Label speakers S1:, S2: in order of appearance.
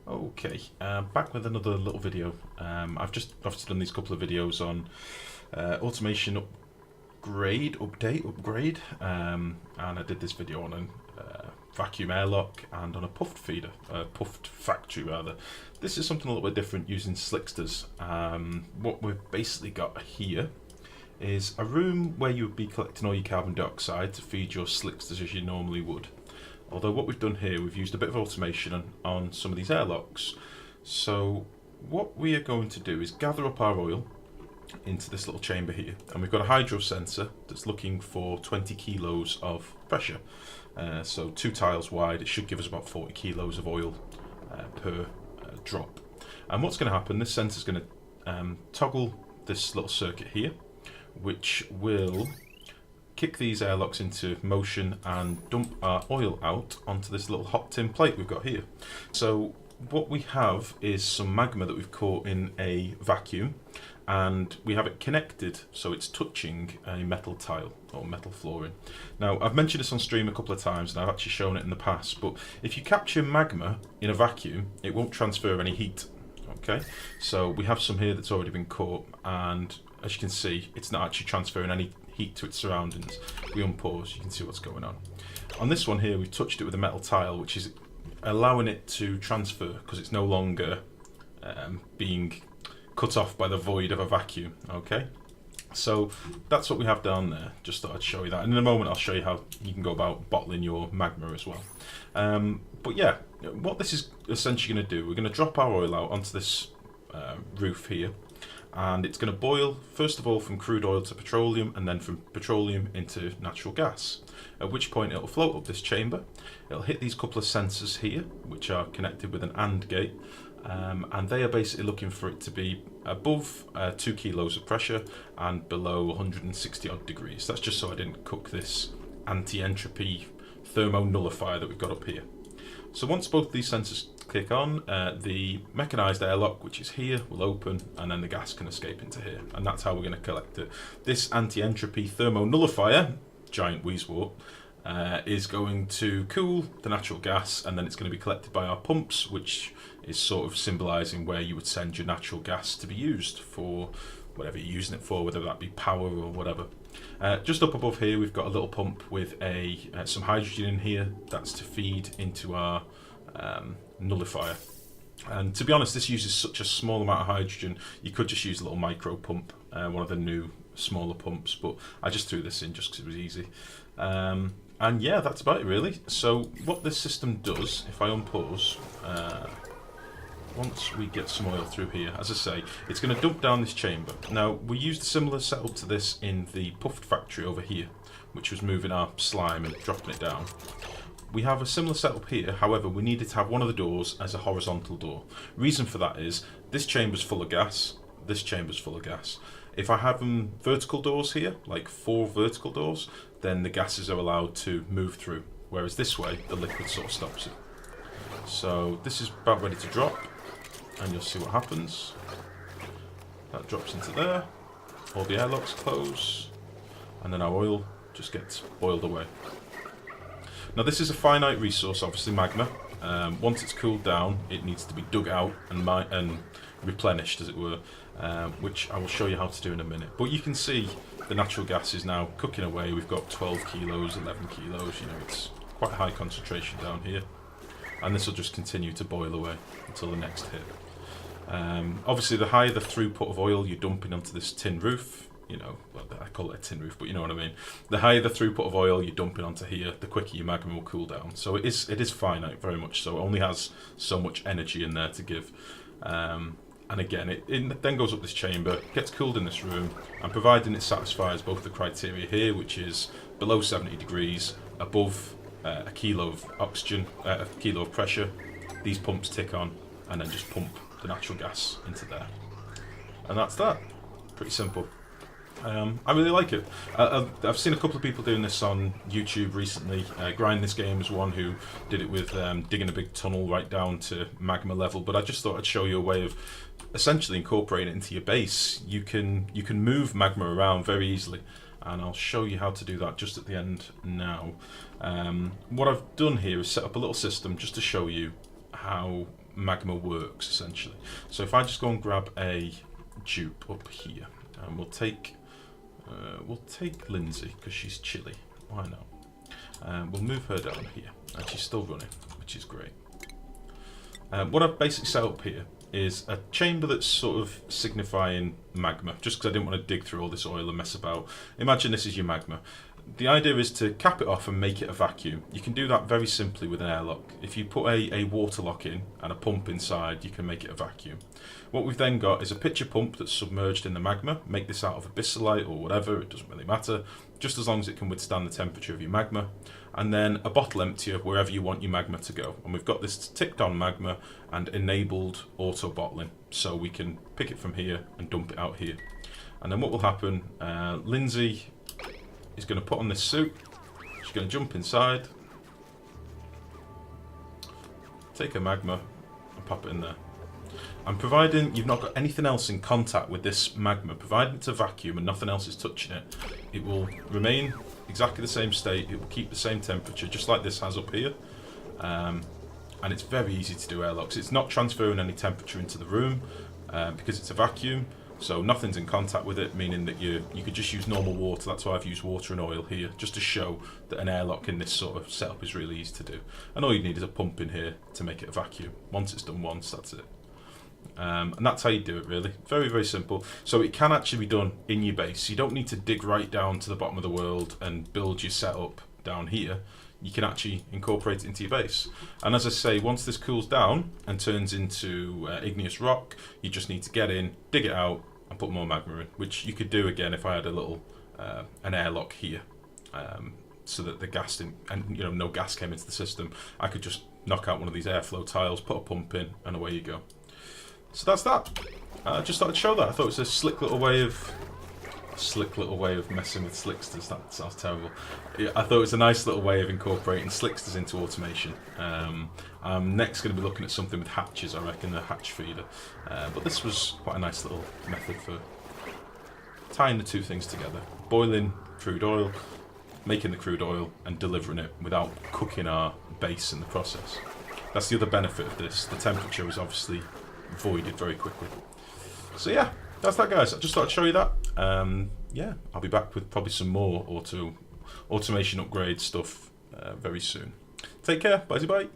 S1: Okay, back with another little video. I've just obviously done these couple of videos on automation upgrade, and I did this video on a vacuum airlock and on a puffed feeder, puffed factory rather. This is something a little bit different using slicksters. What we've basically got here is a room where you would be collecting all your carbon dioxide to feed your slicksters as you normally would. Although what we've done here, we've used a bit of automation on some of these airlocks. So what we are going to do is gather up our oil into this little chamber here, and we've got a hydro sensor that's looking for 20 kilos of pressure. So 2 tiles wide, it should give us about 40 kilos of oil per drop. And what's going to happen, this sensor is going to toggle this little circuit here, which will kick these airlocks into motion and dump our oil out onto this little hot tin plate we've got here. So what we have is some magma that we've caught in a vacuum, and we have it connected so it's touching a metal tile or metal flooring. Now, I've mentioned this on stream a couple of times and I've actually shown it in the past, but if you capture magma in a vacuum, it won't transfer any heat. Okay, so we have some here that's already been caught, and as you can see, it's not actually transferring any heat to its surroundings. We unpause, you can see what's going on. On this one here, we've touched it with a metal tile, which is allowing it to transfer because it's no longer being cut off by the void of a vacuum. Okay, so that's what we have down there. Just thought I'd show you that, and in a moment I'll show you how you can go about bottling your magma as well. But yeah, what this is essentially going to do, we're going to drop our oil out onto this roof here, and it's going to boil first of all from crude oil to petroleum, and then from petroleum into natural gas, at which point it'll float up this chamber. It'll hit these couple of sensors here, which are connected with an AND gate, and they are basically looking for it to be above 2 kilos of pressure and below 160 odd degrees. That's just so I didn't cook this anti-entropy thermo-nullifier that we've got up here. So once both these sensors click on, the mechanised airlock, which is here, will open, and then the gas can escape into here, and that's how we're going to collect it. This anti-entropy thermo-nullifier, giant wheezewort, is going to cool the natural gas, and then it's going to be collected by our pumps, which is sort of symbolising where you would send your natural gas to be used for whatever you're using it for, whether that be power or whatever. Just up above here, we've got a little pump with some hydrogen in here. That's to feed into our nullifier. And to be honest, this uses such a small amount of hydrogen, you could just use a little micro pump, one of the new smaller pumps, but I just threw this in just because it was easy. And yeah, that's about it really. So what this system does, if I unpause, once we get some oil through here, as I say, it's going to dump down this chamber. Now, we used a similar setup to this in the puffed factory over here, which was moving our slime and dropping it down. We have a similar setup here, however, we needed to have one of the doors as a horizontal door. Reason for that is, this chamber's full of gas, this chamber's full of gas. If I have vertical doors here, like 4 vertical doors, then the gases are allowed to move through, whereas this way, the liquid sort of stops it. So this is about ready to drop, and you'll see what happens. That drops into there, all the airlocks close, and then our oil just gets boiled away. Now this is a finite resource, obviously magma. Once it's cooled down, it needs to be dug out and replenished, as it were, which I will show you how to do in a minute. But you can see the natural gas is now cooking away. We've got 12 kilos, 11 kilos, you know, it's quite a high concentration down here. And this will just continue to boil away until the next hit. Obviously, the higher the throughput of oil you're dumping onto this tin roof, you know, well, I call it a tin roof, but you know what I mean. The higher the throughput of oil you're dumping onto here, the quicker your magma will cool down. So it is finite, very much so. It only has so much energy in there to give. And again, it then goes up this chamber, gets cooled in this room, and providing it satisfies both the criteria here, which is below 70 degrees, above a kilo of oxygen, a kilo of pressure, these pumps tick on, and then just pump the natural gas into there. And that's that. Pretty simple. I really like it. I've seen a couple of people doing this on YouTube recently. Grind This Game is one who did it with digging a big tunnel right down to magma level, but I just thought I'd show you a way of essentially incorporating it into your base. You can move magma around very easily, and I'll show you how to do that just at the end now. What I've done here is set up a little system just to show you how Magma works essentially. So if I just go and grab a dupe up here, and we'll take Lindsay because she's chilly. Why not? We'll move her down here, and she's still running, which is great. What I've basically set up here is a chamber that's sort of signifying magma, just because I didn't want to dig through all this oil and mess about. Imagine this is your magma. The idea is to cap it off and make it a vacuum. You can do that very simply with an airlock. If you put a water lock in and a pump inside, you can make it a vacuum. What we've then got is a pitcher pump that's submerged in the magma. Make this out of abyssalite or whatever, it doesn't really matter, just as long as it can withstand the temperature of your magma. And then a bottle emptier wherever you want your magma to go. And we've got this ticked on magma and enabled auto bottling, so we can pick it from here and dump it out here. And then what will happen, Lindsay is going to put on this suit, she's going to jump inside, take her magma and pop it in there. And providing you've not got anything else in contact with this magma, providing it's a vacuum and nothing else is touching it, it will remain exactly the same state, it will keep the same temperature, just like this has up here. And it's very easy to do airlocks. It's not transferring any temperature into the room because it's a vacuum. So nothing's in contact with it, meaning that you could just use normal water. That's why I've used water and oil here, just to show that an airlock in this sort of setup is really easy to do. And all you need is a pump in here to make it a vacuum. Once it's done once, that's it. And that's how you do it, really. Very, very simple. So it can actually be done in your base. You don't need to dig right down to the bottom of the world and build your setup down here. You can actually incorporate it into your base. And as I say, once this cools down and turns into igneous rock, you just need to get in, dig it out, and put more magma in, which you could do again if I had a little an airlock here, so that the gas didn't, and no gas came into the system. I could just knock out one of these airflow tiles, put a pump in, and away you go. So that's that. I just thought I'd show that. I thought it was a slick little way of messing with slicksters. That sounds terrible. Yeah, I thought it was a nice little way of incorporating slicksters into automation. I'm next going to be looking at something with hatches, I reckon, a hatch feeder. But this was quite a nice little method for tying the two things together. Boiling crude oil, making the crude oil, and delivering it without cooking our base in the process. That's the other benefit of this. The temperature is obviously voided very quickly. So yeah, that's that, guys. I just thought I'd show you that. Yeah, I'll be back with probably some more automation upgrade stuff very soon. Take care. Bye-bye.